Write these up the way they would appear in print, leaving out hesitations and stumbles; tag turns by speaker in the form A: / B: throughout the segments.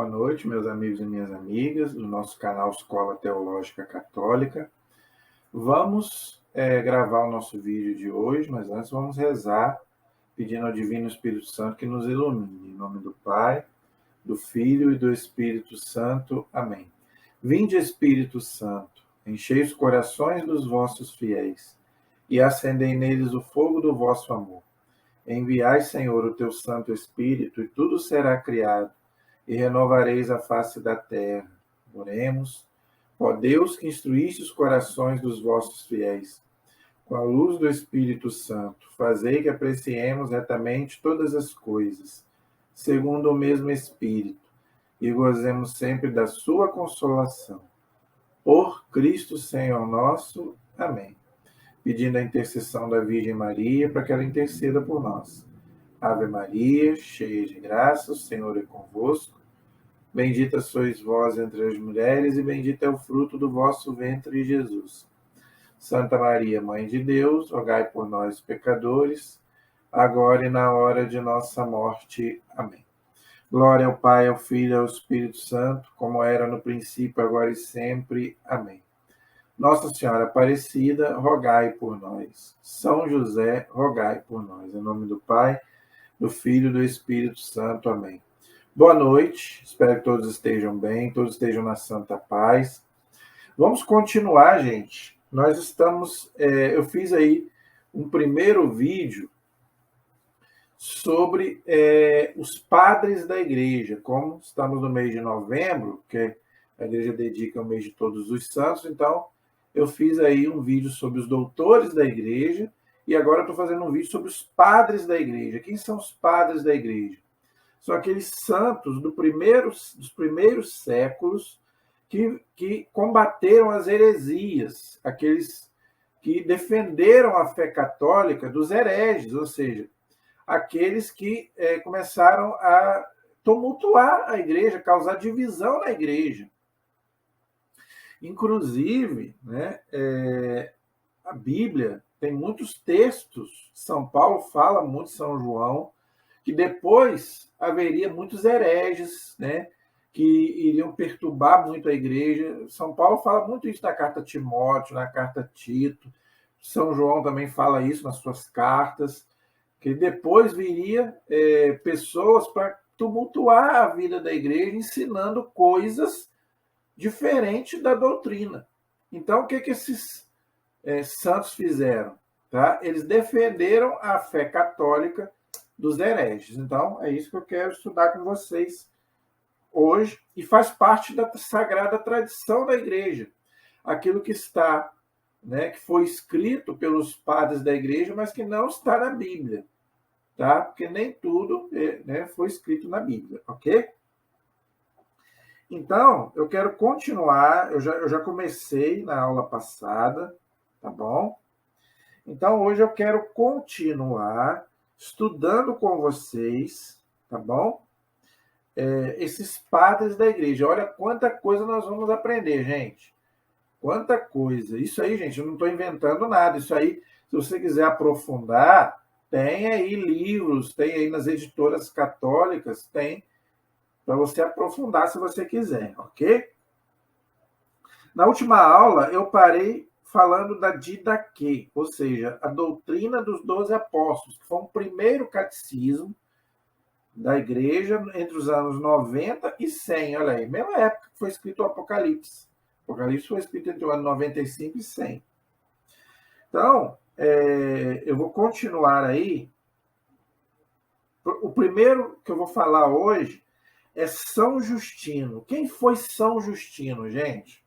A: noite, meus amigos e minhas amigas do nosso canal Escola Teológica Católica. Vamos gravar o nosso vídeo de hoje, mas antes vamos rezar, pedindo ao Divino Espírito Santo que nos ilumine. Em nome do Pai, do Filho e do Espírito Santo. Amém. Vinde, Espírito Santo, enchei os corações dos vossos fiéis e acendei neles o fogo do vosso amor. Enviai, Senhor, o teu Santo Espírito, e tudo será criado, e renovareis a face da terra. Oremos. Ó Deus, que instruíste os corações dos vossos fiéis, com a luz do Espírito Santo, fazei que apreciemos retamente todas as coisas, segundo o mesmo Espírito, e gozemos sempre da sua consolação. Por Cristo Senhor nosso. Amém. Pedindo a intercessão da Virgem Maria, para que ela interceda por nós. Ave Maria, cheia de graça, o Senhor é convosco. Bendita sois vós entre as mulheres, e bendito é o fruto do vosso ventre, Jesus. Santa Maria, Mãe de Deus, rogai por nós, pecadores, agora e na hora de nossa morte. Amém. Glória ao Pai, ao Filho e ao Espírito Santo, como era no princípio, agora e sempre. Amém. Nossa Senhora Aparecida, rogai por nós. São José, rogai por nós. Em nome do Pai, do Filho e do Espírito Santo. Amém. Boa noite, espero que todos estejam bem, todos estejam na santa paz. Vamos continuar, gente. Nós estamos... eu fiz aí um primeiro vídeo sobre os padres da igreja. Como estamos no mês de novembro, que a igreja dedica o mês de Todos os Santos, então eu fiz aí um vídeo sobre os doutores da igreja e agora estou fazendo um vídeo sobre os padres da igreja. Quem são os padres da igreja? São aqueles santos dos primeiros séculos que combateram as heresias, aqueles que defenderam a fé católica dos hereges, ou seja, aqueles que começaram a tumultuar a igreja, causar divisão na igreja. Inclusive, né, a Bíblia tem muitos textos, São Paulo fala muito, São João, que depois haveria muitos hereges, né, que iriam perturbar muito a igreja. São Paulo fala muito isso na carta a Timóteo, na carta a Tito. São João também fala isso nas suas cartas, que depois viria pessoas para tumultuar a vida da igreja, ensinando coisas diferentes da doutrina. Então, o que esses santos fizeram? Tá? Eles defenderam a fé católica dos hereges. Então, é isso que eu quero estudar com vocês hoje, e faz parte da sagrada tradição da igreja. Aquilo que está, né, que foi escrito pelos padres da igreja, mas que não está na Bíblia. Tá? Porque nem tudo foi escrito na Bíblia, ok? Então, eu quero continuar, eu já comecei na aula passada, tá bom? Então, hoje eu quero continuar estudando com vocês, tá bom? Esses padres da igreja. Olha quanta coisa nós vamos aprender, gente. Quanta coisa. Isso aí, gente, eu não estou inventando nada. Isso aí, se você quiser aprofundar, tem aí livros, tem aí nas editoras católicas, tem para você aprofundar se você quiser, ok? Na última aula, eu parei falando da Didaquê, ou seja, a doutrina dos 12 apóstolos, que foi um primeiro catecismo da igreja entre os anos 90 e 100, olha aí, mesma época que foi escrito o Apocalipse. O Apocalipse foi escrito entre o ano 95 e 100. Então, eu vou continuar aí. O primeiro que eu vou falar hoje é São Justino. Quem foi São Justino, gente?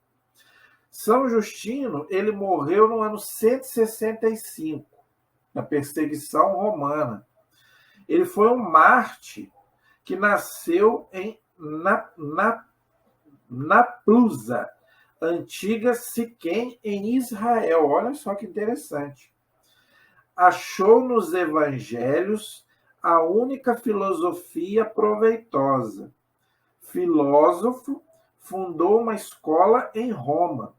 A: São Justino, ele morreu no ano 165, na perseguição romana. Ele foi um mártir que nasceu em Naplusa, antiga Siquém, em Israel. Olha só que interessante. Achou nos evangelhos a única filosofia proveitosa. Filósofo, fundou uma escola em Roma.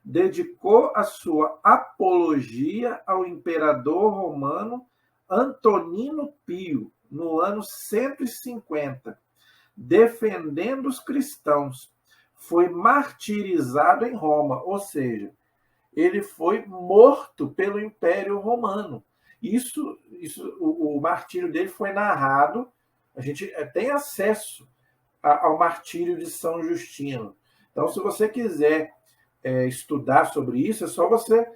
A: Dedicou a sua apologia ao imperador romano Antonino Pio, no ano 150. defendendo os cristãos. Foi martirizado em Roma, ou seja, ele foi morto pelo Império Romano. O martírio dele foi narrado, a gente tem acesso ao martírio de São Justino. Então, se você quiser estudar sobre isso, é só você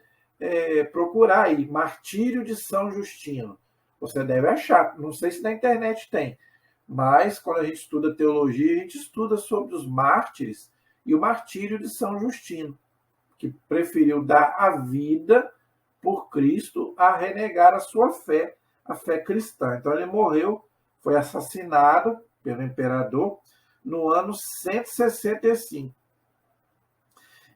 A: procurar aí, Martírio de São Justino. Você deve achar, não sei se na internet tem, mas quando a gente estuda teologia, a gente estuda sobre os mártires e o martírio de São Justino, que preferiu dar a vida por Cristo a renegar a sua fé, a fé cristã. Então ele morreu, foi assassinado pelo imperador no ano 165.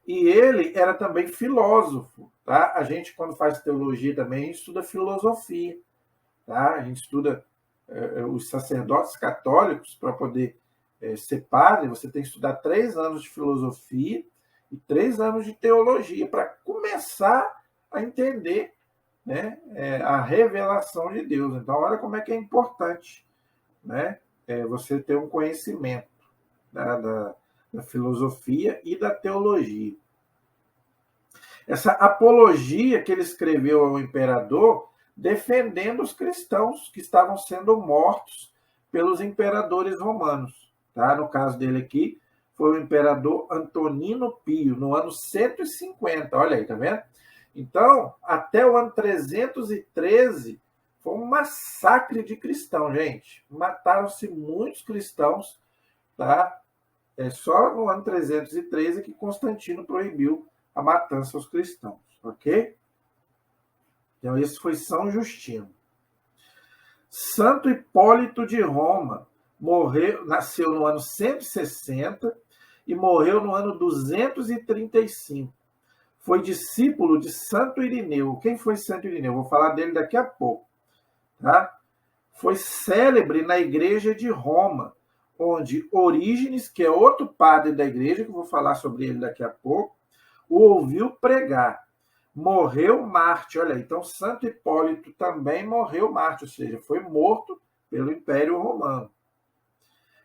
A: E ele era também filósofo, tá? A gente, quando faz teologia também, a gente estuda filosofia, tá? A gente estuda os sacerdotes católicos para poder ser padre, você tem que estudar 3 anos de filosofia e 3 anos de teologia para começar a entender, né, a revelação de Deus. Então, olha como é que é importante, né, você ter um conhecimento da filosofia e da teologia. Essa apologia que ele escreveu ao imperador, defendendo os cristãos que estavam sendo mortos pelos imperadores romanos. Tá? No caso dele aqui, foi o imperador Antonino Pio, no ano 150. Olha aí, tá vendo? Então, até o ano 313, foi um massacre de cristãos, gente. Mataram-se muitos cristãos, tá? É só no ano 313 que Constantino proibiu a matança aos cristãos, ok? Então, esse foi São Justino. Santo Hipólito de Roma nasceu no ano 160 e morreu no ano 235. Foi discípulo de Santo Irineu. Quem foi Santo Irineu? Vou falar dele daqui a pouco. Tá? Foi célebre na igreja de Roma, onde Orígenes, que é outro padre da igreja, que eu vou falar sobre ele daqui a pouco, o ouviu pregar. Morreu mártir. Olha aí, então Santo Hipólito também morreu mártir, ou seja, foi morto pelo Império Romano.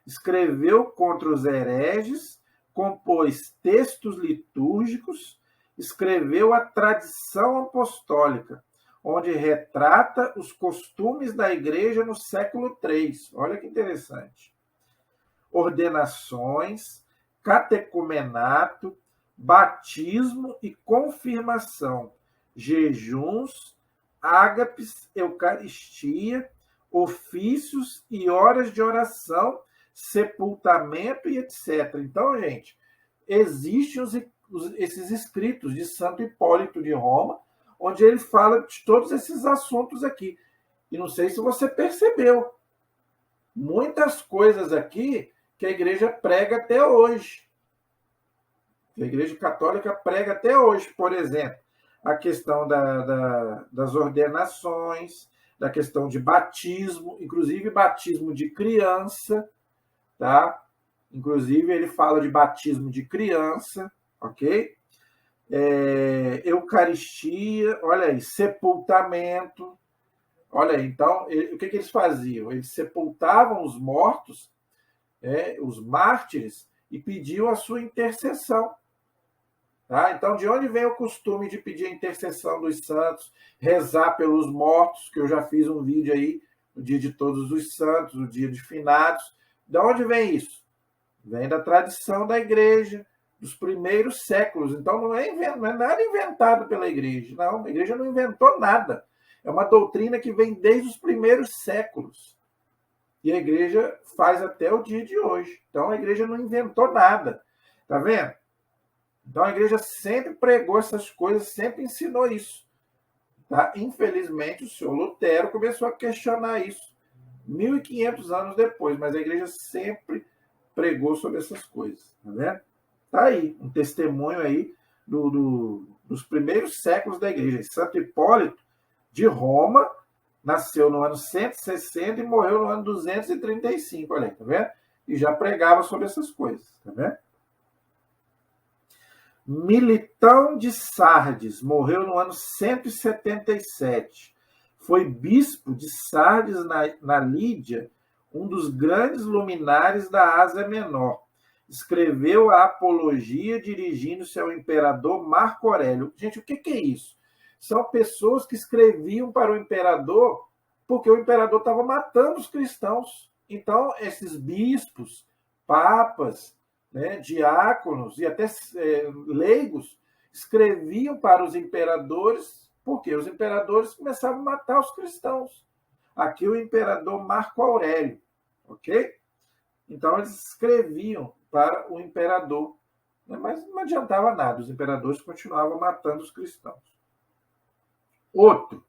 A: Escreveu contra os hereges, compôs textos litúrgicos, escreveu a tradição apostólica, onde retrata os costumes da igreja no século III. Olha que interessante. Ordenações, catecumenato, batismo e confirmação, jejuns, ágapes, eucaristia, ofícios e horas de oração, sepultamento e etc. Então, gente, existem esses escritos de Santo Hipólito de Roma, onde ele fala de todos esses assuntos aqui. E não sei se você percebeu, muitas coisas aqui que a igreja prega até hoje. A Igreja Católica prega até hoje, por exemplo, a questão das ordenações, da questão de batismo, inclusive batismo de criança, tá? Inclusive ele fala de batismo de criança, ok? Eucaristia, olha aí, sepultamento, olha aí. Então, o que eles faziam? Eles sepultavam os mortos, os mártires, e pediam a sua intercessão. Tá? Então, de onde vem o costume de pedir a intercessão dos santos, rezar pelos mortos, que eu já fiz um vídeo aí, o dia de todos os santos, o dia de finados. De onde vem isso? Vem da tradição da igreja, dos primeiros séculos. Então, não é nada inventado pela igreja. Não, a igreja não inventou nada. É uma doutrina que vem desde os primeiros séculos. E a igreja faz até o dia de hoje. Então, a igreja não inventou nada. Tá vendo? Então, a igreja sempre pregou essas coisas, sempre ensinou isso. Tá? Infelizmente, o senhor Lutero começou a questionar isso 1.500 anos depois, mas a igreja sempre pregou sobre essas coisas. Tá vendo? Tá aí, um testemunho aí dos primeiros séculos da igreja. Santo Hipólito de Roma nasceu no ano 160 e morreu no ano 235. Olha aí, tá vendo? E já pregava sobre essas coisas. Tá vendo? Militão de Sardes, morreu no ano 177. Foi bispo de Sardes, na Lídia, um dos grandes luminares da Ásia Menor. Escreveu a Apologia dirigindo-se ao imperador Marco Aurélio. Gente, o que é isso? São pessoas que escreviam para o imperador porque o imperador estava matando os cristãos. Então, esses bispos, papas, né, diáconos e até leigos escreviam para os imperadores porque os imperadores começavam a matar os cristãos. Aqui o imperador Marco Aurélio, ok? Então eles escreviam para o imperador, né? Mas não adiantava nada, os imperadores continuavam matando os cristãos. Outro,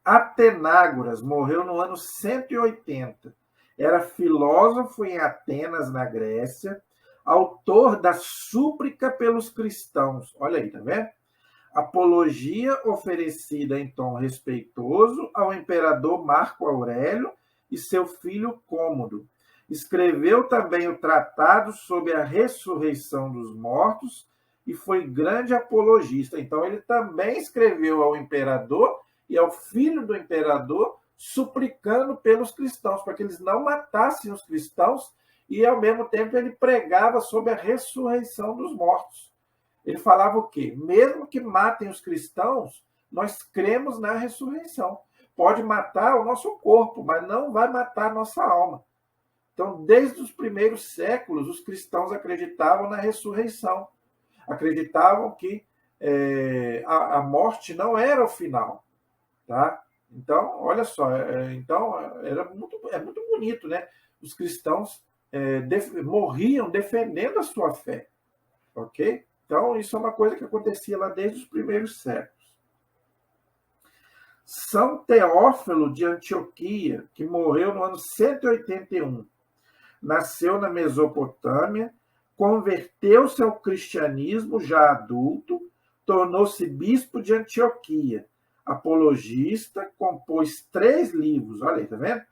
A: Atenágoras morreu no ano 180. Era filósofo em Atenas, na Grécia, autor da súplica pelos cristãos. Olha aí, tá vendo? Apologia oferecida em tom respeitoso ao imperador Marco Aurélio e seu filho Cômodo. Escreveu também o Tratado sobre a Ressurreição dos Mortos e foi grande apologista. Então, ele também escreveu ao imperador e ao filho do imperador, suplicando pelos cristãos, para que eles não matassem os cristãos, e, ao mesmo tempo, ele pregava sobre a ressurreição dos mortos. Ele falava o quê? Mesmo que matem os cristãos, nós cremos na ressurreição. Pode matar o nosso corpo, mas não vai matar a nossa alma. Então, desde os primeiros séculos, os cristãos acreditavam na ressurreição. Acreditavam que a morte não era o final. Tá? Então, olha só, é muito bonito, né? Os cristãos morriam defendendo a sua fé. Ok? Então, isso é uma coisa que acontecia lá desde os primeiros séculos. São Teófilo de Antioquia, que morreu no ano 181, nasceu na Mesopotâmia, converteu-se ao cristianismo já adulto, tornou-se bispo de Antioquia, apologista, compôs 3 livros. Olha aí, tá vendo?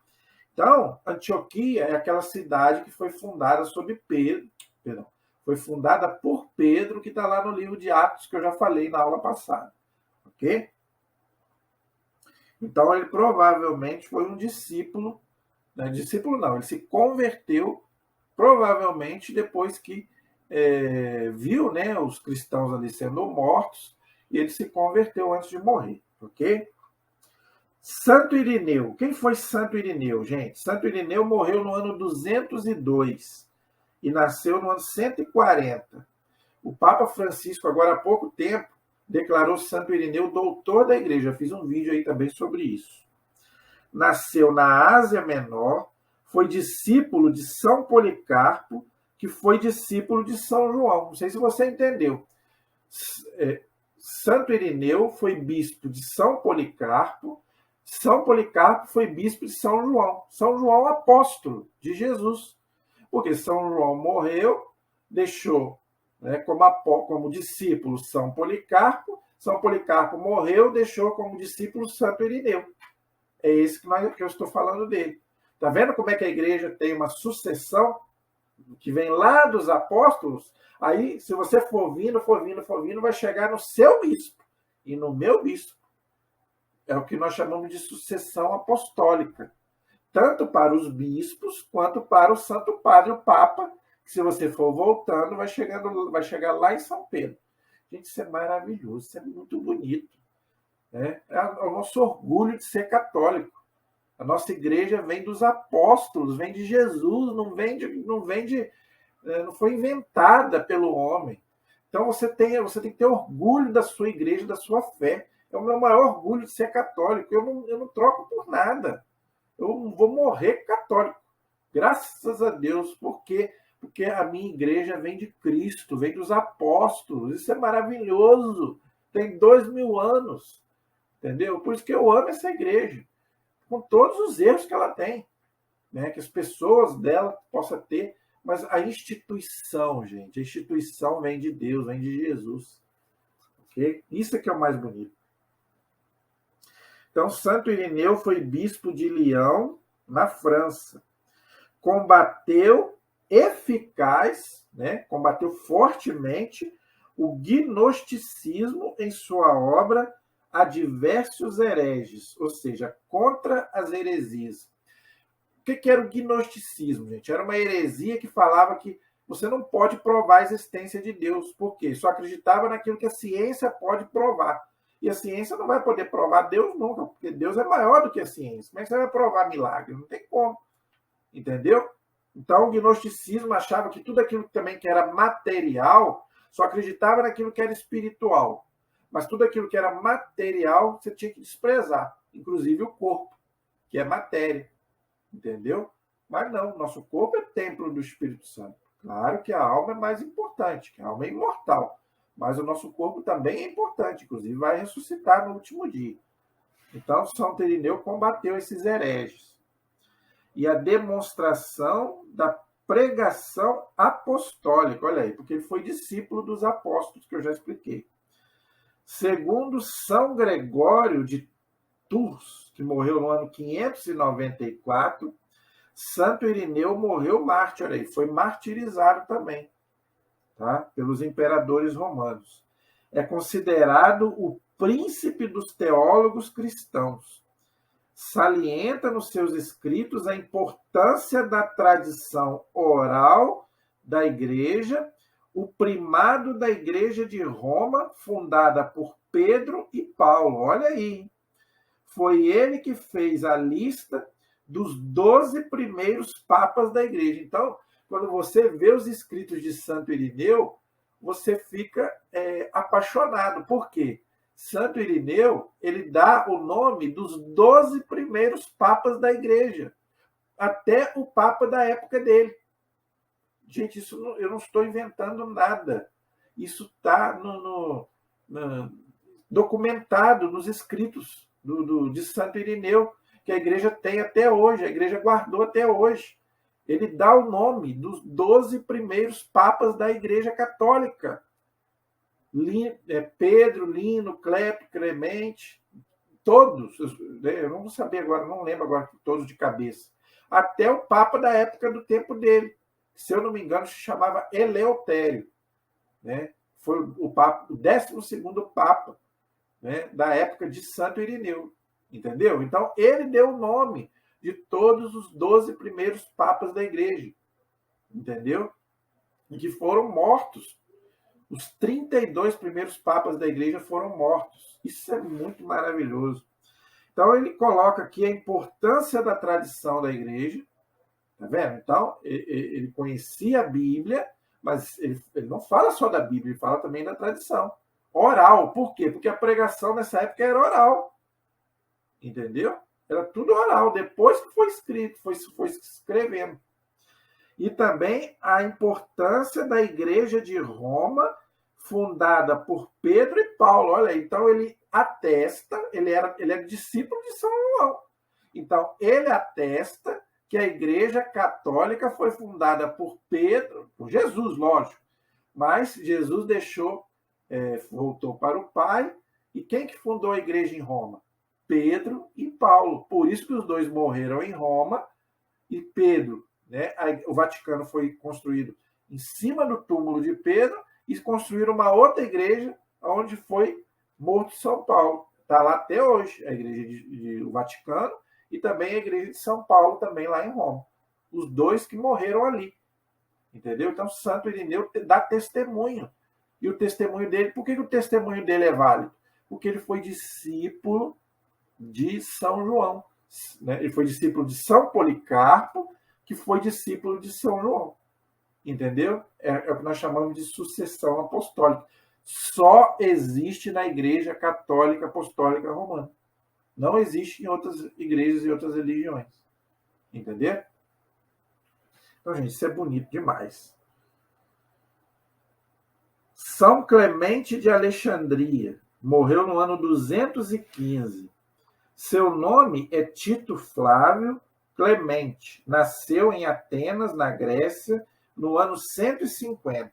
A: Então, Antioquia é aquela cidade que foi fundada foi fundada por Pedro, que está lá no livro de Atos, que eu já falei na aula passada. Ok? Então, ele provavelmente foi um discípulo, né? Discípulo não, ele se converteu, provavelmente depois que viu, né, os cristãos ali sendo mortos, e ele se converteu antes de morrer. Ok? Santo Irineu. Quem foi Santo Irineu, gente? Santo Irineu morreu no ano 202 e nasceu no ano 140. O Papa Francisco, agora há pouco tempo, declarou Santo Irineu doutor da Igreja. Fiz um vídeo aí também sobre isso. Nasceu na Ásia Menor, foi discípulo de São Policarpo, que foi discípulo de São João. Não sei se você entendeu. Santo Irineu foi bispo de São Policarpo foi bispo de São João. São João, apóstolo de Jesus. Porque São João morreu, deixou, né, como discípulo São Policarpo morreu, deixou como discípulo Santo Irineu. É esse que eu estou falando dele. Está vendo como é que a igreja tem uma sucessão que vem lá dos apóstolos? Aí, se você for vindo, vai chegar no seu bispo e no meu bispo. É o que nós chamamos de sucessão apostólica. Tanto para os bispos, quanto para o Santo Padre, o Papa, que, se você for voltando, vai chegar lá em São Pedro. Gente, isso é maravilhoso, isso é muito bonito. Né? É o nosso orgulho de ser católico. A nossa igreja vem dos apóstolos, vem de Jesus, não foi inventada pelo homem. Então você tem que ter orgulho da sua igreja, da sua fé. É o meu maior orgulho de ser católico. Eu não troco por nada. Eu vou morrer católico. Graças a Deus. Por quê? Porque a minha igreja vem de Cristo, vem dos apóstolos. Isso é maravilhoso. Tem 2000 anos. Entendeu? Por isso que eu amo essa igreja. Com todos os erros que ela tem. Né? Que as pessoas dela possam ter. Mas a instituição, gente, a instituição vem de Deus, vem de Jesus. Okay? Isso é que é o mais bonito. Então, Santo Irineu foi bispo de Lyon, na França. Combateu combateu fortemente o gnosticismo em sua obra Adversos Hereges, ou seja, contra as heresias. que era o gnosticismo, gente? Era uma heresia que falava que você não pode provar a existência de Deus. Por quê? Só acreditava naquilo que a ciência pode provar. E a ciência não vai poder provar Deus nunca, porque Deus é maior do que a ciência. Como é que você vai provar milagre? Não tem como. Entendeu? Então, o gnosticismo achava que tudo aquilo também que era material, só acreditava naquilo que era espiritual. Mas tudo aquilo que era material, você tinha que desprezar, inclusive o corpo, que é matéria. Entendeu? Mas não, nosso corpo é templo do Espírito Santo. Claro que a alma é mais importante, que a alma é imortal. Mas o nosso corpo também é importante, inclusive vai ressuscitar no último dia. Então, Santo Irineu combateu esses hereges. E a demonstração da pregação apostólica, olha aí, porque ele foi discípulo dos apóstolos, que eu já expliquei. Segundo São Gregório de Tours, que morreu no ano 594, Santo Irineu morreu mártir, olha aí, foi martirizado também, tá? Pelos imperadores romanos. É considerado o príncipe dos teólogos cristãos. Salienta nos seus escritos a importância da tradição oral da Igreja, o primado da Igreja de Roma, fundada por Pedro e Paulo. Olha aí. Foi ele que fez a lista dos 12 primeiros papas da Igreja. Então, quando você vê os escritos de Santo Irineu, você fica apaixonado. Por quê? Santo Irineu, ele dá o nome dos 12 primeiros papas da Igreja, até o papa da época dele. Gente, isso eu não estou inventando nada. Isso está documentado nos escritos de Santo Irineu, que a Igreja tem até hoje, a Igreja guardou até hoje. Ele dá o nome dos 12 primeiros papas da Igreja Católica. Pedro, Lino, Clepe, Clemente, todos, eu não vou saber agora, não lembro agora todos de cabeça, até o Papa da época do tempo dele, que, se eu não me engano, se chamava Eleutério, né? Foi o 12º Papa, né, da época de Santo Irineu, entendeu? Então, ele deu o nome de todos os 12 primeiros papas da Igreja, entendeu? E que foram mortos. Os 32 primeiros papas da Igreja foram mortos. Isso é muito maravilhoso. Então, ele coloca aqui a importância da tradição da Igreja. Tá vendo? Então, ele conhecia a Bíblia, mas ele não fala só da Bíblia, ele fala também da tradição. Oral. Por quê? Porque a pregação nessa época era oral. Entendeu? Era tudo oral. Depois que foi escrito, foi escrevendo. E também a importância da Igreja de Roma, fundada por Pedro e Paulo. Olha, então ele atesta, ele era discípulo de São João. Então, ele atesta que a Igreja Católica foi fundada por Pedro, por Jesus, lógico. Mas Jesus voltou para o Pai. E quem que fundou a Igreja em Roma? Pedro e Paulo. Por isso que os dois morreram em Roma. E Pedro, né, o Vaticano foi construído em cima do túmulo de Pedro, e construíram uma outra igreja onde foi morto São Paulo. Está lá até hoje, a igreja do Vaticano e também a igreja de São Paulo, também lá em Roma. Os dois que morreram ali. Entendeu? Então, Santo Irineu dá testemunho. E o testemunho dele, por que o testemunho dele é válido? Porque ele foi discípulo de São João. Né? Ele foi discípulo de São Policarpo, que foi discípulo de São João. Entendeu? É o que nós chamamos de sucessão apostólica. Só existe na Igreja Católica Apostólica Romana. Não existe em outras igrejas e outras religiões. Entendeu? Então, gente, isso é bonito demais. São Clemente de Alexandria morreu no ano 215. Seu nome é Tito Flávio Clemente. Nasceu em Atenas, na Grécia, no ano 150.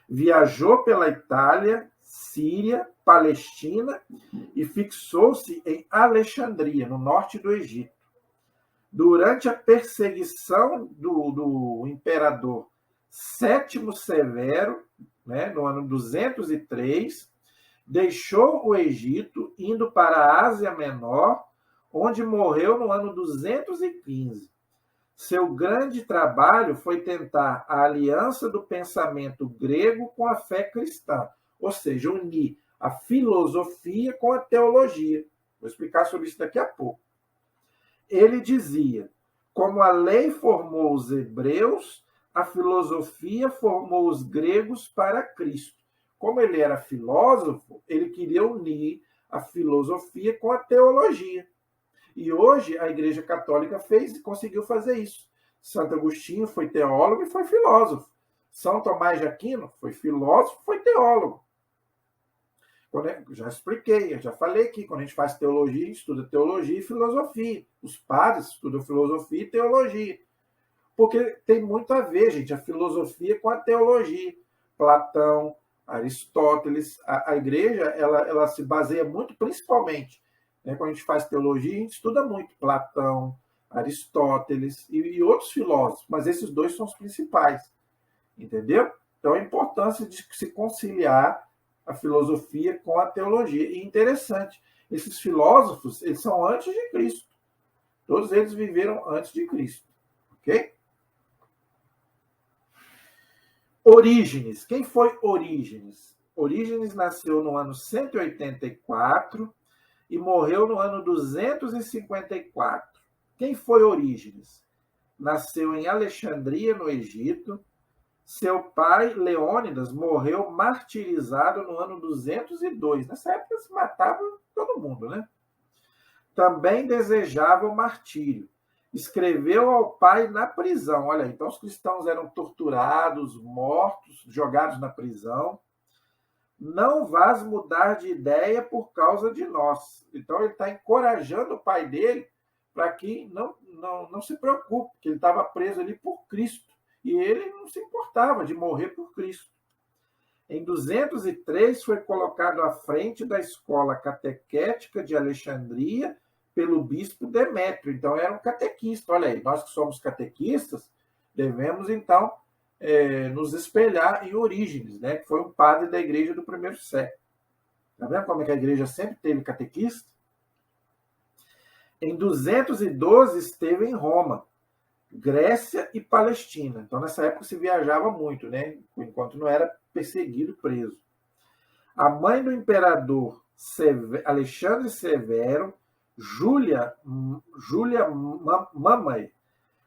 A: Viajou pela Itália, Síria, Palestina e fixou-se em Alexandria, no norte do Egito. Durante a perseguição do imperador Sétimo Severo, né, no ano 203, deixou o Egito, indo para a Ásia Menor, onde morreu no ano 215. Seu grande trabalho foi tentar a aliança do pensamento grego com a fé cristã, ou seja, unir a filosofia com a teologia. Vou explicar sobre isso daqui a pouco. Ele dizia: como a lei formou os hebreus, a filosofia formou os gregos para Cristo. Como ele era filósofo, ele queria unir a filosofia com a teologia. E hoje a Igreja Católica conseguiu fazer isso. Santo Agostinho foi teólogo e foi filósofo. São Tomás de Aquino foi filósofo, foi teólogo. Já expliquei, já falei aqui, quando a gente faz teologia, a gente estuda teologia e filosofia. Os padres estudam filosofia e teologia. Porque tem muito a ver, gente, a filosofia com a teologia. Platão, Aristóteles, a igreja, ela se baseia muito, principalmente, né, quando a gente faz teologia, a gente estuda muito Platão, Aristóteles e outros filósofos, mas esses dois são os principais, entendeu? Então, a importância de se conciliar a filosofia com a teologia. E interessante, esses filósofos, eles são antes de Cristo. Todos eles viveram antes de Cristo, ok? Orígenes. Quem foi Orígenes? Orígenes nasceu no ano 184 e morreu no ano 254. Quem foi Orígenes? Nasceu em Alexandria, no Egito. Seu pai, Leônidas, morreu martirizado no ano 202. Nessa época se matava todo mundo, né? Também desejava o martírio. Escreveu ao pai na prisão. Olha, então os cristãos eram torturados, mortos, jogados na prisão. Não vás mudar de ideia por causa de nós. Então ele está encorajando o pai dele para que não se preocupe, que ele estava preso ali por Cristo. E ele não se importava de morrer por Cristo. Em 203 foi colocado à frente da escola catequética de Alexandria pelo bispo Demétrio. Então era um catequista. Olha aí, nós que somos catequistas devemos então nos espelhar em Orígenes, né, que foi um padre da igreja do primeiro século. Está vendo como é que a igreja sempre teve catequista? Em 212 esteve em Roma, Grécia e Palestina. Então, nessa época se viajava muito, né, enquanto não era perseguido, preso. A mãe do imperador Alexandre Severo, Júlia Mamãe,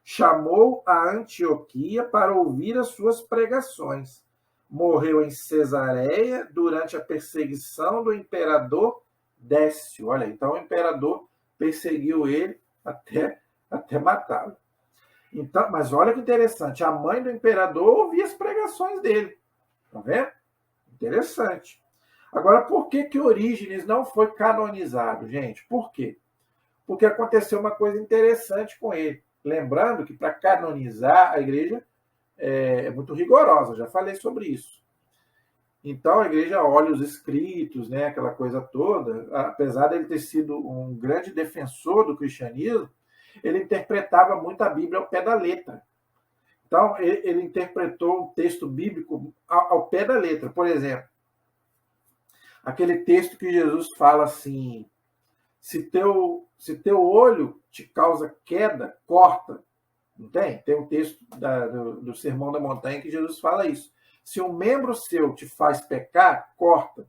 A: chamou a Antioquia para ouvir as suas pregações. Morreu em Cesareia durante a perseguição do imperador Décio. Olha, então o imperador perseguiu ele até matá-lo. Então, mas olha que interessante, a mãe do imperador ouvia as pregações dele. Tá vendo? Interessante. Agora, por que Orígenes não foi canonizado, gente? Por quê? Porque aconteceu uma coisa interessante com ele. Lembrando que para canonizar a igreja é muito rigorosa, já falei sobre isso. Então a igreja olha os escritos, né, aquela coisa toda. Apesar de ele ter sido um grande defensor do cristianismo, ele interpretava muito a Bíblia ao pé da letra. Então ele interpretou um texto bíblico ao pé da letra. Por exemplo, aquele texto que Jesus fala assim: se teu olho te causa queda, corta. Não tem? Tem um texto do Sermão da Montanha que Jesus fala isso. Se um membro seu te faz pecar, corta.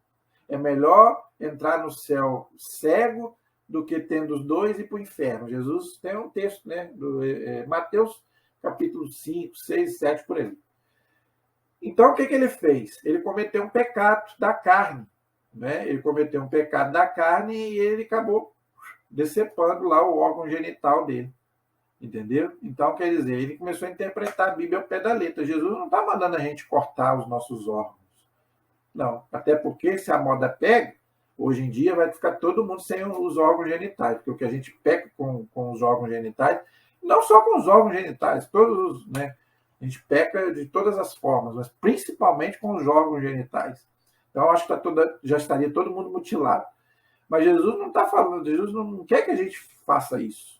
A: É melhor entrar no céu cego do que tendo os dois e ir para o inferno. Jesus tem um texto, né, do Mateus capítulo 5, 6, 7, por aí. Então, o que ele fez? Ele cometeu um pecado da carne. Né? Ele cometeu um pecado da carne e ele acabou decepando lá o órgão genital dele. Entendeu? Então, quer dizer, ele começou a interpretar a Bíblia ao pé da letra. Jesus não está mandando a gente cortar os nossos órgãos. Não. Até porque, se a moda pega, hoje em dia vai ficar todo mundo sem os órgãos genitais. Porque o que a gente peca com os órgãos genitais, não só com os órgãos genitais, todos, né? A gente peca de todas as formas, mas principalmente com os órgãos genitais. Então, acho que já estaria todo mundo mutilado. Mas Jesus não está falando, Jesus não quer que a gente faça isso.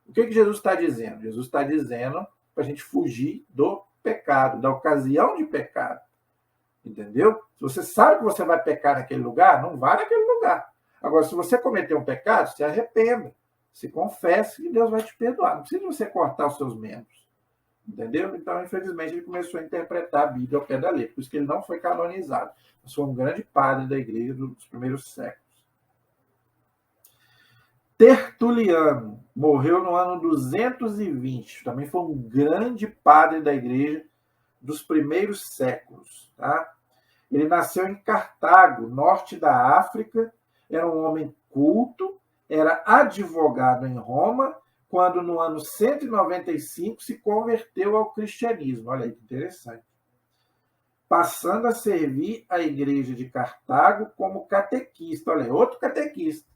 A: O que Jesus está dizendo? Jesus está dizendo para a gente fugir do pecado, da ocasião de pecado. Entendeu? Se você sabe que você vai pecar naquele lugar, não vá naquele lugar. Agora, se você cometer um pecado, se arrependa. Se confesse que Deus vai te perdoar. Não precisa você cortar os seus membros. Entendeu? Então, infelizmente, ele começou a interpretar a Bíblia ao pé da letra. Por isso que ele não foi canonizado. Mas foi um grande padre da igreja dos primeiros séculos. Tertuliano morreu no ano 220. Também foi um grande padre da igreja dos primeiros séculos. Tá? Ele nasceu em Cartago, norte da África. Era um homem culto, era advogado em Roma, quando no ano 195 se converteu ao cristianismo. Olha aí que interessante. Passando a servir a igreja de Cartago como catequista. Olha aí, outro catequista.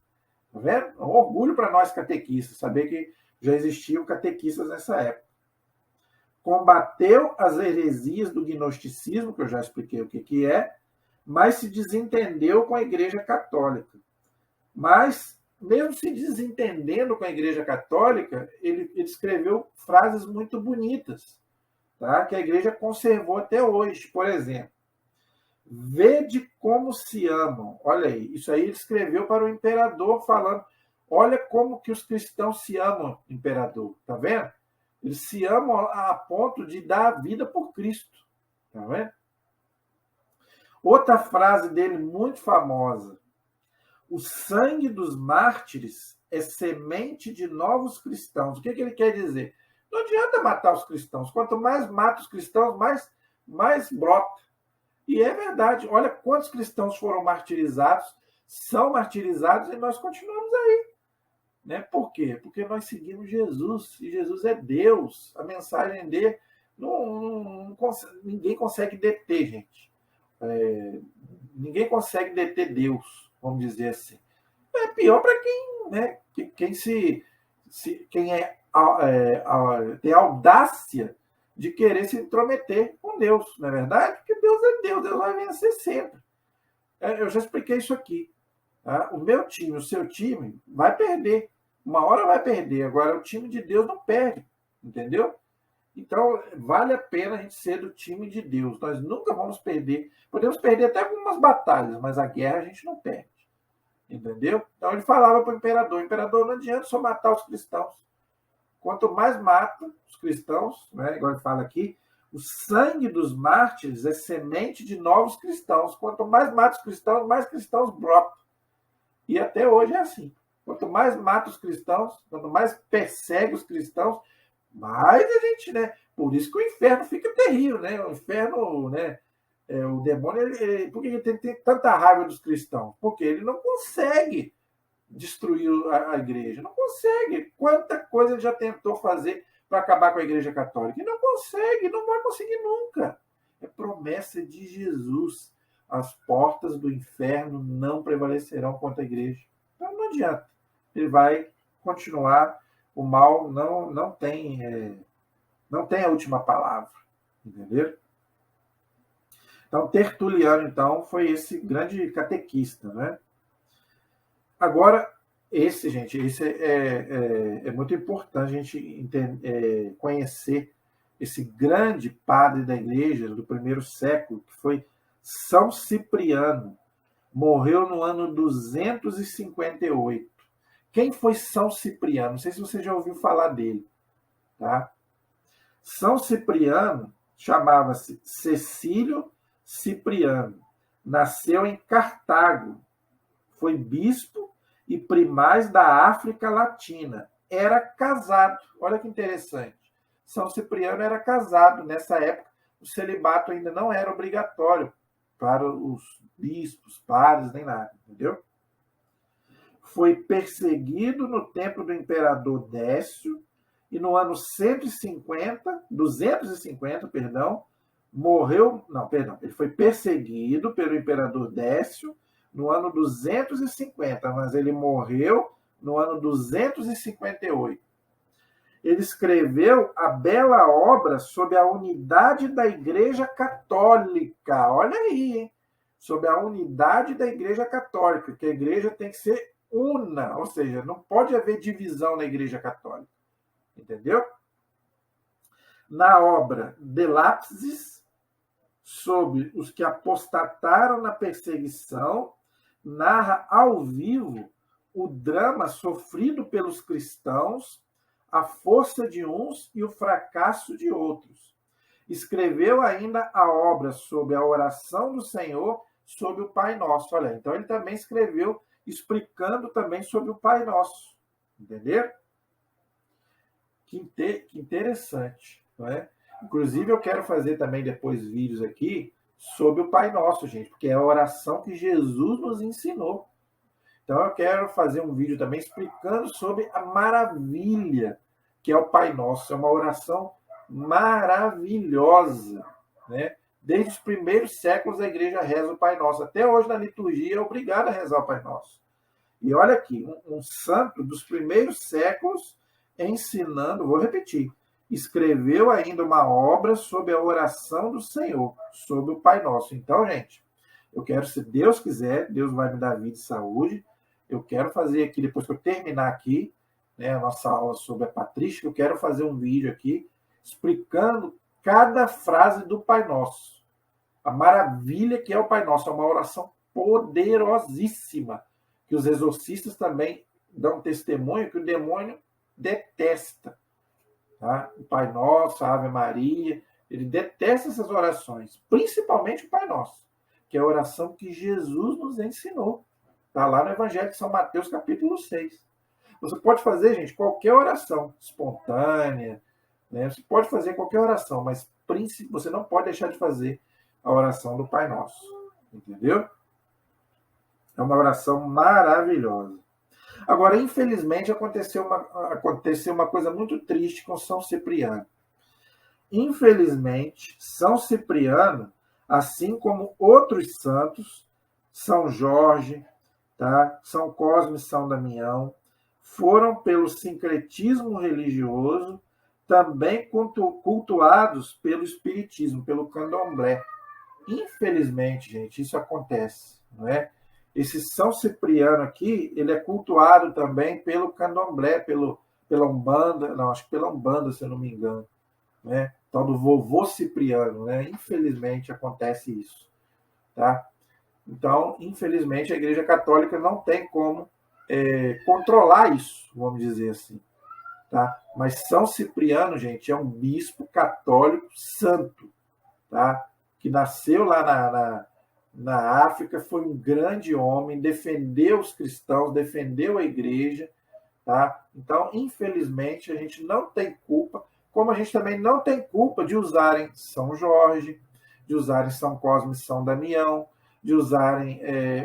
A: Tá vendo? É um orgulho para nós catequistas, saber que já existiam catequistas nessa época. Combateu as heresias do gnosticismo, que eu já expliquei o que é, mas se desentendeu com a Igreja Católica. Mas, mesmo se desentendendo com a Igreja Católica, ele escreveu frases muito bonitas, tá? Que a Igreja conservou até hoje. Por exemplo, vede como se amam. Olha aí, isso aí ele escreveu para o imperador, falando, olha como que os cristãos se amam, imperador. Tá vendo? Eles se amam a ponto de dar a vida por Cristo. Tá vendo? Outra frase dele muito famosa. O sangue dos mártires é semente de novos cristãos. O que ele quer dizer? Não adianta matar os cristãos. Quanto mais mata os cristãos, mais brota. E é verdade. Olha quantos cristãos foram martirizados, são martirizados e nós continuamos aí. Né? Por quê? Porque nós seguimos Jesus. E Jesus é Deus. A mensagem dele ninguém consegue deter, gente. Ninguém consegue deter Deus, vamos dizer assim. É pior para quem, né, quem tem a audácia de querer se intrometer com Deus, não é verdade? Porque Deus é Deus, Deus vai vencer sempre. Eu já expliquei isso aqui. Tá? O meu time, o seu time, vai perder. Uma hora vai perder. Agora, o time de Deus não perde, entendeu? Então, vale a pena a gente ser do time de Deus. Nós nunca vamos perder. Podemos perder até algumas batalhas, mas a guerra a gente não perde. Entendeu? Então, ele falava para o imperador, não adianta só matar os cristãos. Quanto mais mata os cristãos, né, igual ele fala aqui, o sangue dos mártires é semente de novos cristãos. Quanto mais mata os cristãos, mais cristãos brotam. E até hoje é assim. Quanto mais mata os cristãos, quanto mais persegue os cristãos, mais a gente, né? Por isso que o inferno fica terrível, né? O inferno, né? O demônio, por que ele tem tanta raiva dos cristãos? Porque ele não consegue destruir a igreja. Não consegue. Quanta coisa ele já tentou fazer para acabar com a igreja católica? E não consegue, não vai conseguir nunca. É promessa de Jesus. As portas do inferno não prevalecerão contra a igreja. Então não adianta. Ele vai continuar. O mal não tem a última palavra. Entendeu? Então, Tertuliano, então, foi esse grande catequista, né? Agora, esse é muito importante a gente conhecer esse grande padre da igreja do primeiro século, que foi São Cipriano. Morreu no ano 258. Quem foi São Cipriano? Não sei se você já ouviu falar dele. Tá? São Cipriano chamava-se Cecílio Cipriano. Nasceu em Cartago. Foi bispo e primaz da África Latina. Era casado. Olha que interessante. São Cipriano era casado. Nessa época, o celibato ainda não era obrigatório para os bispos, padres, nem nada. Entendeu? Foi perseguido no tempo do imperador Décio e no ano 250, morreu... Não, perdão. Ele foi perseguido pelo imperador Décio no ano 250, mas ele morreu no ano 258. Ele escreveu a bela obra sobre a unidade da Igreja Católica. Olha aí, hein? Sobre a unidade da Igreja Católica, que a Igreja tem que ser una, ou seja, não pode haver divisão na Igreja Católica. Entendeu? Na obra De Lapsis, sobre os que apostataram na perseguição, narra ao vivo o drama sofrido pelos cristãos, a força de uns e o fracasso de outros. Escreveu ainda a obra sobre a oração do Senhor, sobre o Pai Nosso. Olha, então ele também escreveu explicando também sobre o Pai Nosso. Entendeu? Que interessante, não é? Inclusive, eu quero fazer também depois vídeos aqui sobre o Pai Nosso, gente, porque é a oração que Jesus nos ensinou. Então, eu quero fazer um vídeo também explicando sobre a maravilha que é o Pai Nosso. É uma oração maravilhosa, né? Desde os primeiros séculos a igreja reza o Pai Nosso. Até hoje na liturgia é obrigada a rezar o Pai Nosso. E olha aqui, um santo dos primeiros séculos ensinando, vou repetir, escreveu ainda uma obra sobre a oração do Senhor, sobre o Pai Nosso. Então, gente, eu quero, se Deus quiser, Deus vai me dar vida e saúde, eu quero fazer aqui, depois que eu terminar aqui, né, a nossa aula sobre a patrística, eu quero fazer um vídeo aqui explicando cada frase do Pai Nosso. A maravilha que é o Pai Nosso, é uma oração poderosíssima, que os exorcistas também dão testemunho que o demônio detesta. Tá? O Pai Nosso, a Ave Maria, ele detesta essas orações, principalmente o Pai Nosso, que é a oração que Jesus nos ensinou. Está lá no Evangelho de São Mateus, capítulo 6. Você pode fazer, gente, qualquer oração espontânea, né? Você pode fazer qualquer oração, mas você não pode deixar de fazer a oração do Pai Nosso. Entendeu? É uma oração maravilhosa. Agora, infelizmente, aconteceu uma coisa muito triste com São Cipriano. Infelizmente, São Cipriano, assim como outros santos, São Jorge, tá? São Cosme e São Damião, foram pelo sincretismo religioso também cultuados pelo espiritismo, pelo candomblé. Infelizmente, gente, isso acontece, não é? Esse São Cipriano aqui, ele é cultuado também pelo candomblé, pela Umbanda, não, acho que pela Umbanda, se eu não me engano, né? Tal do vovô Cipriano, né? Infelizmente acontece isso, tá? Então, infelizmente, a Igreja Católica não tem como controlar isso, vamos dizer assim, tá? Mas São Cipriano, gente, é um bispo católico santo, tá? Que nasceu lá na África, foi um grande homem, defendeu os cristãos, defendeu a igreja, tá? Então, infelizmente, a gente não tem culpa, como a gente também não tem culpa de usarem São Jorge, de usarem São Cosme e São Damião, de usarem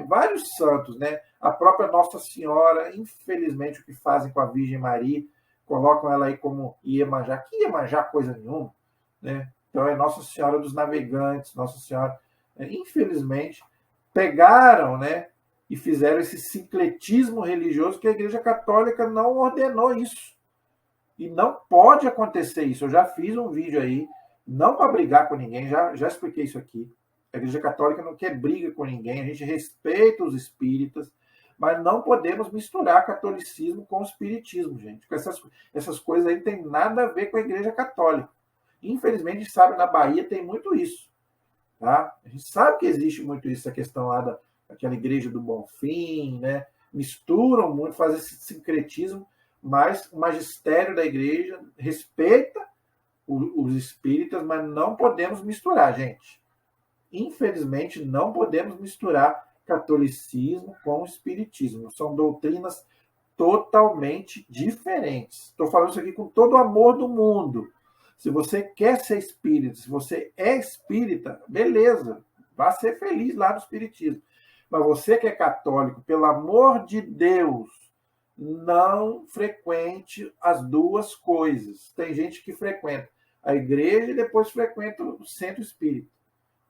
A: vários santos, né? A própria Nossa Senhora, infelizmente, o que fazem com a Virgem Maria, colocam ela aí como Iemanjá, que Iemanjá coisa nenhuma, né? Então é Nossa Senhora dos Navegantes, Nossa Senhora, infelizmente, pegaram, né, e fizeram esse sincretismo religioso que a Igreja Católica não ordenou isso. E não pode acontecer isso. Eu já fiz um vídeo aí, não para brigar com ninguém, já expliquei isso aqui. A Igreja Católica não quer briga com ninguém, a gente respeita os espíritas, mas não podemos misturar catolicismo com o espiritismo, gente. Essas coisas aí não tem nada a ver com a Igreja Católica. Infelizmente, a gente sabe, na Bahia tem muito isso. Tá? A gente sabe que existe muito isso, essa questão lá daquela igreja do Bonfim, né? Misturam muito, fazem esse sincretismo, mas o magistério da igreja respeita os espíritas, mas não podemos misturar, gente. Infelizmente, não podemos misturar catolicismo com espiritismo. São doutrinas totalmente diferentes. Estou falando isso aqui com todo o amor do mundo. Se você quer ser espírita, se você é espírita, beleza, vá ser feliz lá no espiritismo. Mas você que é católico, pelo amor de Deus, não frequente as duas coisas. Tem gente que frequenta a igreja e depois frequenta o centro espírita.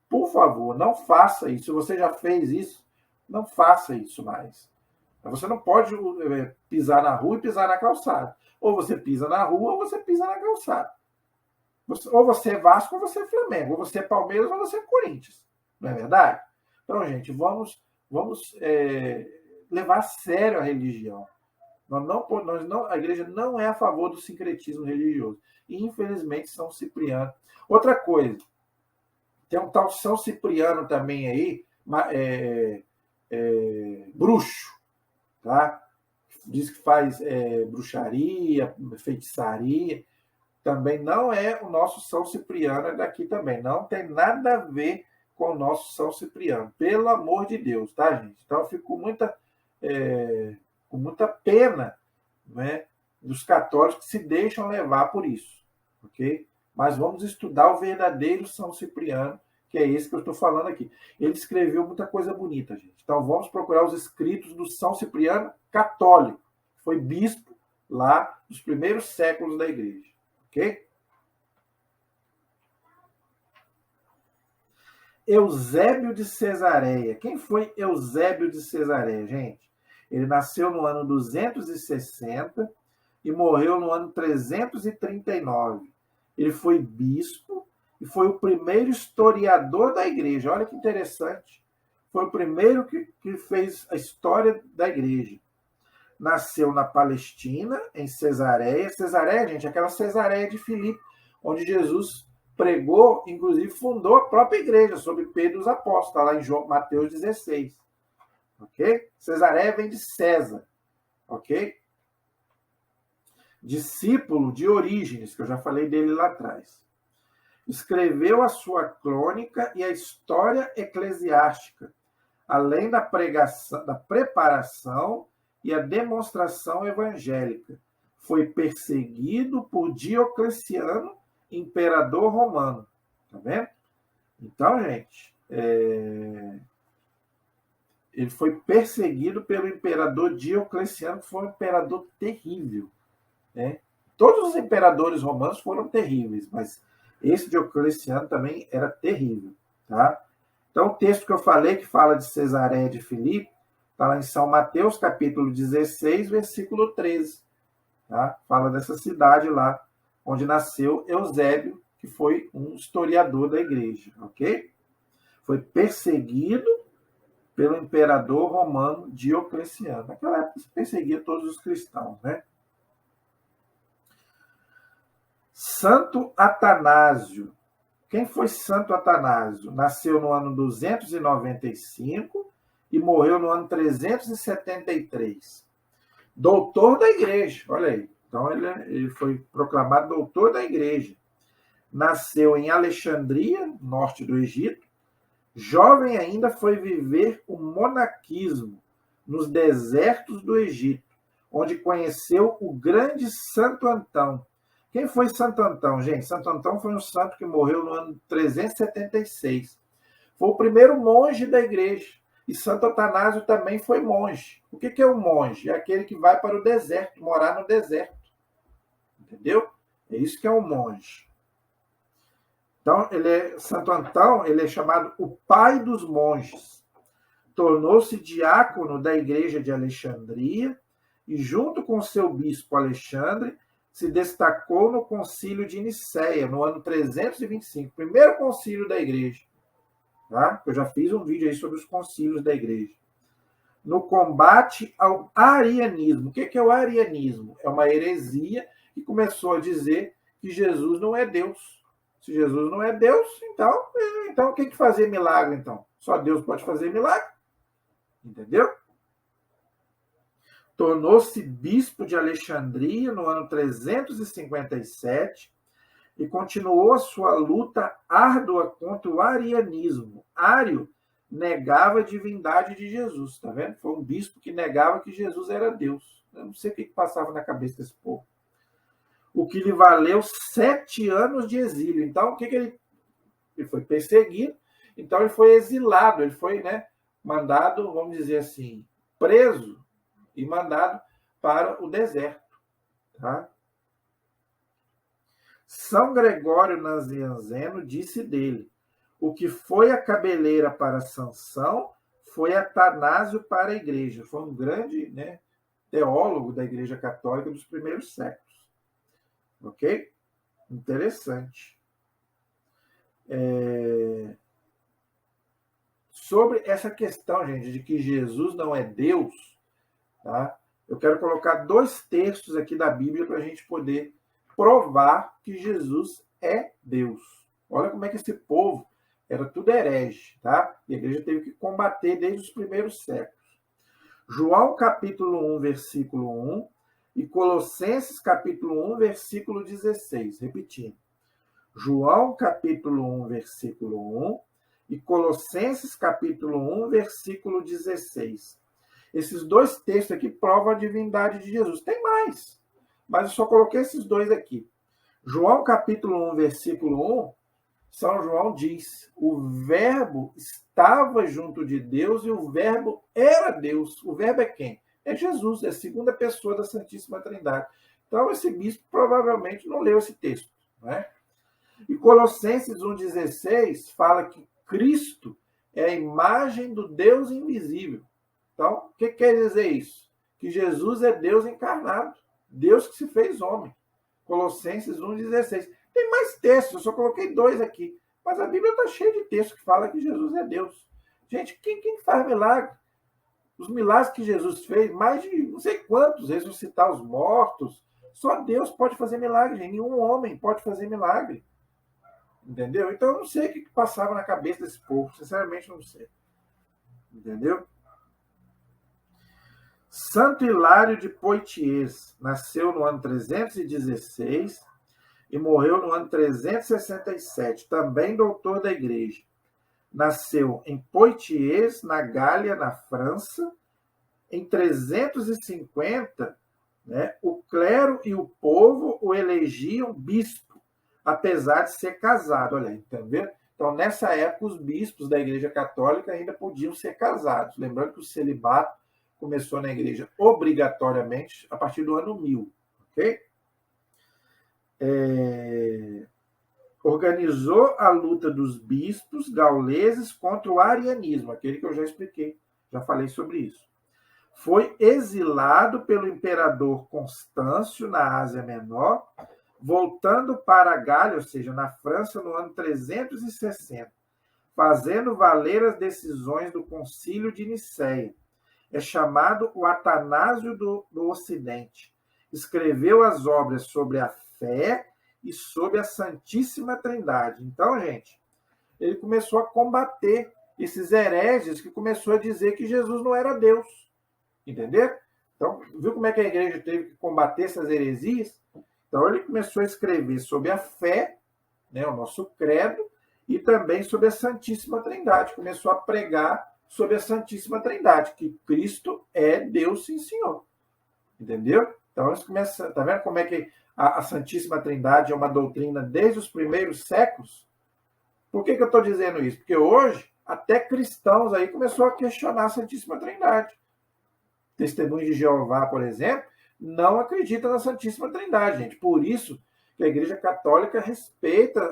A: Por favor, não faça isso. Se você já fez isso, não faça isso mais. Você não pode pisar na rua e pisar na calçada. Ou você pisa na rua ou você pisa na calçada. Ou você é Vasco ou você é Flamengo. Ou você é Palmeiras ou você é Corinthians. Não é verdade? Então, gente, vamos levar a sério a religião. A igreja não é a favor do sincretismo religioso. E, infelizmente, São Cipriano. Outra coisa, tem um tal São Cipriano também aí, bruxo, tá? diz que faz bruxaria, feitiçaria, também não é o nosso São Cipriano, é daqui também. Não tem nada a ver com o nosso São Cipriano. Pelo amor de Deus, tá, gente? Então eu fico com muita pena, né, dos católicos que se deixam levar por isso, ok? Mas vamos estudar o verdadeiro São Cipriano, que é esse que eu estou falando aqui. Ele escreveu muita coisa bonita, gente. Então vamos procurar os escritos do São Cipriano católico. Foi bispo lá nos primeiros séculos da igreja, ok? Eusébio de Cesareia. Quem foi Eusébio de Cesareia, gente? Ele nasceu no ano 260 e morreu no ano 339. Ele foi bispo e foi o primeiro historiador da igreja. Olha que interessante. Foi o primeiro que fez a história da igreja. Nasceu na Palestina, em Cesareia. Cesareia, gente, aquela Cesareia de Filipe, onde Jesus pregou, inclusive fundou a própria igreja, sob Pedro os Apóstolos, está lá em João, Mateus 16. Ok? Cesareia vem de César. Ok? Discípulo de Orígenes, que eu já falei dele lá atrás. Escreveu a sua crônica e a história eclesiástica, além da pregação, da preparação e a demonstração evangélica. Foi perseguido por Diocleciano, imperador romano. Tá vendo? Então, gente, ele foi perseguido pelo imperador Diocleciano, que foi um imperador terrível, né? Todos os imperadores romanos foram terríveis, mas esse Diocleciano também era terrível, tá? Então, o texto que eu falei, que fala de Cesareia de Filipe, está lá em São Mateus, capítulo 16, versículo 13. Tá? Fala dessa cidade lá, onde nasceu Eusébio, que foi um historiador da igreja, ok? Foi perseguido pelo imperador romano Diocleciano. Naquela época se perseguia todos os cristãos, né? Santo Atanásio. Quem foi Santo Atanásio? Nasceu no ano 295 e morreu no ano 373. Doutor da igreja, olha aí. Então ele foi proclamado doutor da igreja. Nasceu em Alexandria, norte do Egito. Jovem ainda foi viver o monaquismo nos desertos do Egito, onde conheceu o grande Santo Antão. Quem foi Santo Antão, gente? Santo Antão foi um santo que morreu no ano 376. Foi o primeiro monge da igreja. E Santo Atanásio também foi monge. O que é um monge? É aquele que vai para o deserto, morar no deserto. Entendeu? É isso que é um monge. Então, Santo Antão, ele é chamado o pai dos monges. Tornou-se diácono da igreja de Alexandria e, junto com seu bispo Alexandre, se destacou no concílio de Nicéia, no ano 325, primeiro concílio da igreja. Tá? Eu já fiz um vídeo aí sobre os concílios da igreja. No combate ao arianismo. O que é o arianismo? É uma heresia que começou a dizer que Jesus não é Deus. Se Jesus não é Deus, então o que fazer milagre, então? Só Deus pode fazer milagre. Entendeu? Tornou-se bispo de Alexandria no ano 357 e continuou a sua luta árdua contra o arianismo. Ário negava a divindade de Jesus, tá vendo? Foi um bispo que negava que Jesus era Deus. Eu não sei o que passava na cabeça desse povo. O que lhe valeu 7 anos de exílio. Então, o que ele foi perseguido, então ele foi exilado, ele foi, né, mandado, vamos dizer assim, preso e mandado para o deserto. Tá? São Gregório Nazianzeno disse dele: o que foi a cabeleira para Sansão foi Atanásio para a igreja. Foi um grande, né, teólogo da igreja católica dos primeiros séculos. Ok? Interessante. Sobre essa questão, gente, de que Jesus não é Deus, tá? Eu quero colocar 2 textos aqui da Bíblia para a gente poder provar que Jesus é Deus. Olha como é que esse povo era tudo herege, tá? E a igreja teve que combater desde os primeiros séculos. João capítulo 1, versículo 1 e Colossenses capítulo 1, versículo 16. Repetindo. João capítulo 1, versículo 1 e Colossenses capítulo 1, versículo 16. Esses dois textos aqui provam a divindade de Jesus. Tem mais, mas eu só coloquei esses dois aqui. João capítulo 1, versículo 1, São João diz: o verbo estava junto de Deus e o verbo era Deus. O verbo é quem? É Jesus, é a segunda pessoa da Santíssima Trindade. Então, esse bispo provavelmente não leu esse texto, né? E Colossenses 1,16 fala que Cristo é a imagem do Deus invisível. Então, o que quer dizer isso? Que Jesus é Deus encarnado, Deus que se fez homem. Colossenses 1,16. Tem mais textos, eu só coloquei dois aqui. Mas a Bíblia está cheia de textos que fala que Jesus é Deus. Gente, quem faz milagre? Os milagres que Jesus fez, mais de não sei quantos, ressuscitar os mortos. Só Deus pode fazer milagre, gente. Nenhum homem pode fazer milagre. Entendeu? Então eu não sei o que passava na cabeça desse povo. Sinceramente, não sei. Entendeu? Santo Hilário de Poitiers nasceu no ano 316 e morreu no ano 367, também doutor da igreja. Nasceu em Poitiers, na Gália, na França. Em 350, né, o clero e o povo o elegiam bispo, apesar de ser casado. Olha aí, tá vendo? Então, nessa época, os bispos da Igreja Católica ainda podiam ser casados. Lembrando que o celibato começou na Igreja obrigatoriamente a partir do ano 1000. Ok? Organizou a luta dos bispos gauleses contra o arianismo, aquele que eu já expliquei, já falei sobre isso. Foi exilado pelo imperador Constâncio na Ásia Menor, voltando para a Gália, ou seja, na França, no ano 360, fazendo valer as decisões do Concílio de Nicéia. É chamado o Atanásio do Ocidente. Escreveu as obras sobre a fé e sobre a Santíssima Trindade. Então, gente, ele começou a combater esses hereges que começou a dizer que Jesus não era Deus. Entendeu? Então, viu como é que a igreja teve que combater essas heresias? Então, ele começou a escrever sobre a fé, né, o nosso credo, e também sobre a Santíssima Trindade. Começou a pregar sobre a Santíssima Trindade, que Cristo é Deus, sim, Senhor. Entendeu? Então, eles começam. Está vendo como é que a Santíssima Trindade é uma doutrina desde os primeiros séculos? Por que eu estou dizendo isso? Porque hoje, até cristãos aí começou a questionar a Santíssima Trindade. Testemunho de Jeová, por exemplo, não acredita na Santíssima Trindade, gente. Por isso que a Igreja Católica respeita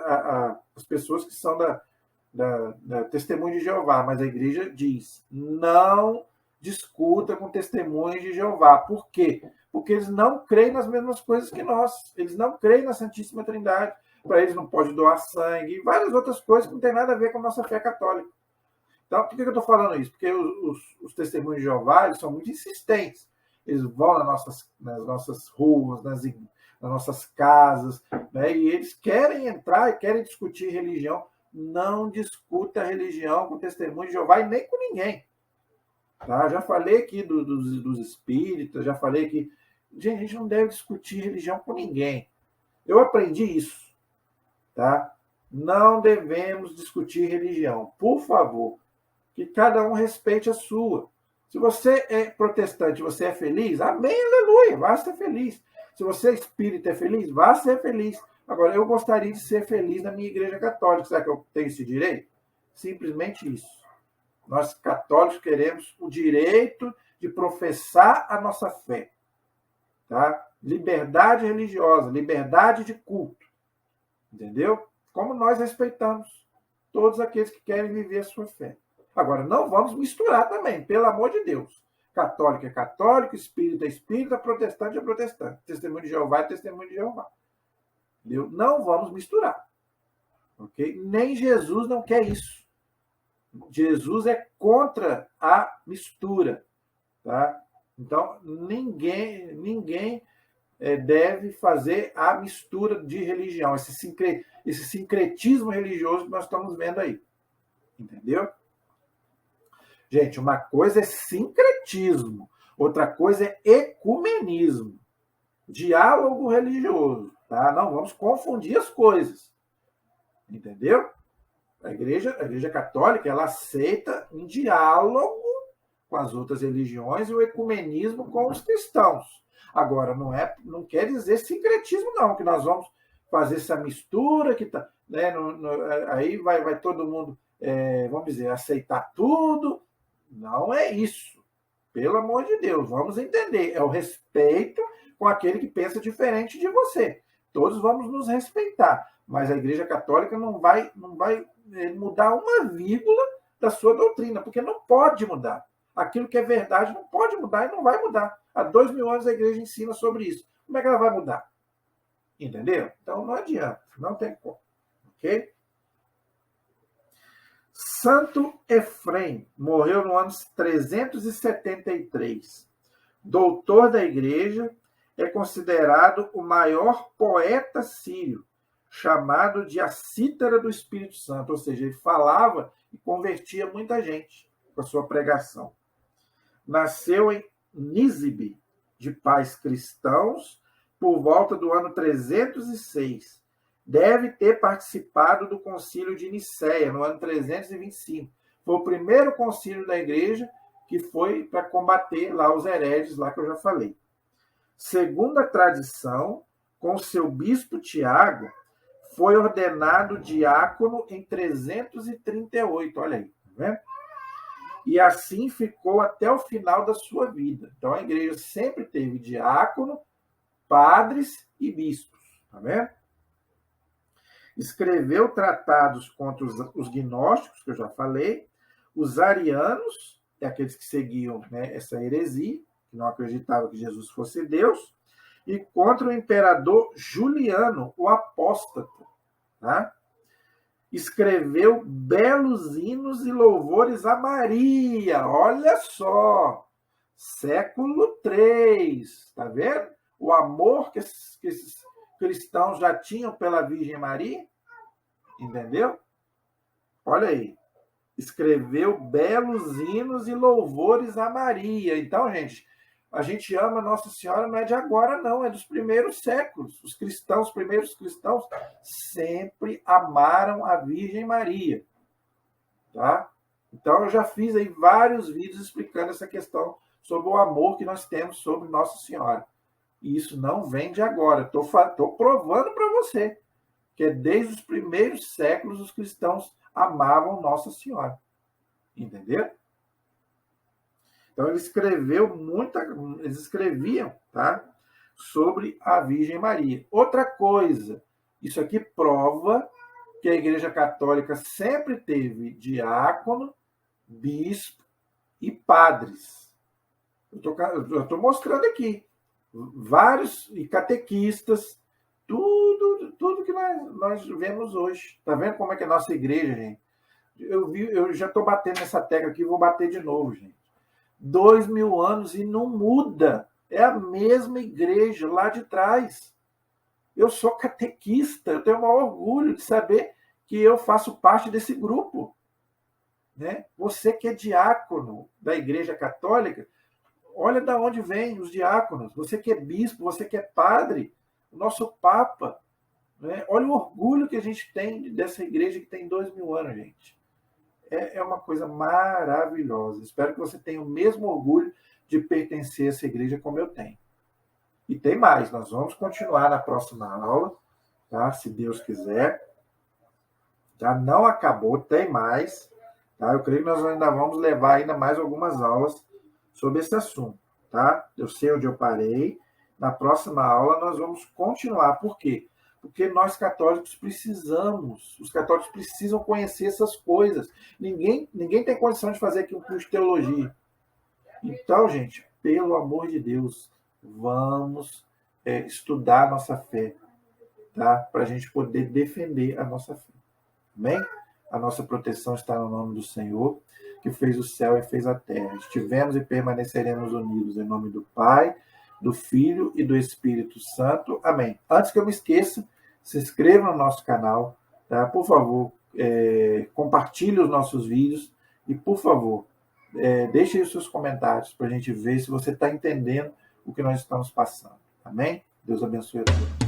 A: as pessoas que são da Testemunho de Jeová, mas a Igreja diz, não discuta com Testemunho de Jeová. Por quê? Porque eles não creem nas mesmas coisas que nós. Eles não creem na Santíssima Trindade. Para eles não pode doar sangue e várias outras coisas que não tem nada a ver com a nossa fé católica. Então, por que eu estou falando isso? Porque os testemunhos de Jeová eles são muito insistentes. Eles vão nas nossas ruas, nas nossas casas, né? E eles querem entrar e querem discutir religião. Não discuta religião com testemunho de Jeová e nem com ninguém. Tá? Já falei aqui dos espíritas, já falei aqui. Gente, a gente não deve discutir religião com ninguém. Eu aprendi isso. Tá? Não devemos discutir religião. Por favor. Que cada um respeite a sua. Se você é protestante, você é feliz, amém, aleluia, vá ser feliz. Se você é espírita, é feliz, vá ser feliz. Agora, eu gostaria de ser feliz na minha igreja católica. Será que eu tenho esse direito? Simplesmente isso. Nós, católicos, queremos o direito de professar a nossa fé. Tá? Liberdade religiosa, liberdade de culto. Entendeu? Como nós respeitamos todos aqueles que querem viver a sua fé. Agora, não vamos misturar também, pelo amor de Deus. Católico é católico, espírita é espírita, protestante é protestante. Testemunho de Jeová é testemunho de Jeová. Entendeu? Não vamos misturar. Okay? Nem Jesus não quer isso. Jesus é contra a mistura. Tá? Então, ninguém deve fazer a mistura de religião, esse sincretismo religioso que nós estamos vendo aí. Entendeu? Gente, uma coisa é sincretismo, outra coisa é ecumenismo, diálogo religioso, tá? Não vamos confundir as coisas, entendeu? A igreja católica, ela aceita um diálogo com as outras religiões e o ecumenismo com os cristãos. Agora, não quer dizer sincretismo, não, que nós vamos fazer essa mistura, que tá, né, aí vai todo mundo, vamos dizer, aceitar tudo. Não é isso. Pelo amor de Deus, vamos entender. É o respeito com aquele que pensa diferente de você. Todos vamos nos respeitar, mas a Igreja Católica não vai mudar uma vírgula da sua doutrina, porque não pode mudar. Aquilo que é verdade não pode mudar e não vai mudar. Há 2000 anos a Igreja ensina sobre isso. Como é que ela vai mudar? Entendeu? Então não adianta, não tem como. Ok? Santo Efrem morreu no ano 373. Doutor da Igreja, é considerado o maior poeta sírio, chamado de a cítara do Espírito Santo, ou seja, ele falava e convertia muita gente com a sua pregação. Nasceu em Nízibe, de pais cristãos, por volta do ano 306. Deve ter participado do concílio de Nicéia, no ano 325. Foi o primeiro concílio da igreja que foi para combater lá os hereges, lá que eu já falei. Segundo a tradição, com seu bispo Tiago, foi ordenado diácono em 338. Olha aí, tá vendo? E assim ficou até o final da sua vida. Então a igreja sempre teve diácono, padres e bispos. Tá vendo? Escreveu tratados contra os gnósticos, que eu já falei, os arianos, aqueles que seguiam, né, essa heresia, que não acreditavam que Jesus fosse Deus, e contra o imperador Juliano, o apóstata. Tá? Escreveu belos hinos e louvores a Maria. Olha só, século III, tá vendo? O amor que esses cristãos já tinham pela Virgem Maria, entendeu? Olha aí, escreveu belos hinos e louvores a Maria. Então, gente, a gente ama Nossa Senhora, não é de agora, não, é dos primeiros séculos. Os primeiros cristãos, sempre amaram a Virgem Maria. Tá? Então, eu já fiz aí vários vídeos explicando essa questão sobre o amor que nós temos sobre Nossa Senhora. E isso não vem de agora. Estou provando para você que é desde os primeiros séculos os cristãos amavam Nossa Senhora. Entendeu? Então, eles escreviam, tá, sobre a Virgem Maria. Outra coisa, isso aqui prova que a Igreja Católica sempre teve diácono, bispo e padres. Eu estou mostrando aqui. Vários e catequistas, tudo que nós vemos hoje. Está vendo como é que é a nossa igreja, gente? Eu já estou batendo nessa tecla aqui, vou bater de novo, gente. 2000 anos e não muda. É a mesma igreja lá de trás. Eu sou catequista, eu tenho o maior orgulho de saber que eu faço parte desse grupo. Né? Você que é diácono da Igreja Católica, olha de onde vêm os diáconos. Você que é bispo, você que é padre, o nosso Papa. Né? Olha o orgulho que a gente tem dessa igreja que tem 2000 anos, gente. É uma coisa maravilhosa. Espero que você tenha o mesmo orgulho de pertencer a essa igreja como eu tenho. E tem mais, nós vamos continuar na próxima aula, tá? Se Deus quiser. Já não acabou, tem mais. Tá? Eu creio que nós ainda vamos levar ainda mais algumas aulas sobre esse assunto. Tá? Eu sei onde eu parei. Na próxima aula nós vamos continuar. Por quê? Porque nós católicos precisamos, os católicos precisam conhecer essas coisas. Ninguém tem condição de fazer aqui um curso de teologia. Então, gente, pelo amor de Deus, vamos estudar a nossa fé, tá? Para a gente poder defender a nossa fé. Amém? A nossa proteção está no nome do Senhor, que fez o céu e fez a terra. Estivemos e permaneceremos unidos em nome do Pai, do Filho e do Espírito Santo. Amém. Antes que eu me esqueça, se inscreva no nosso canal, tá? Por favor, compartilhe os nossos vídeos e, por favor, Deixe aí os seus comentários para a gente ver se você está entendendo o que nós estamos passando. Amém? Deus abençoe a todos.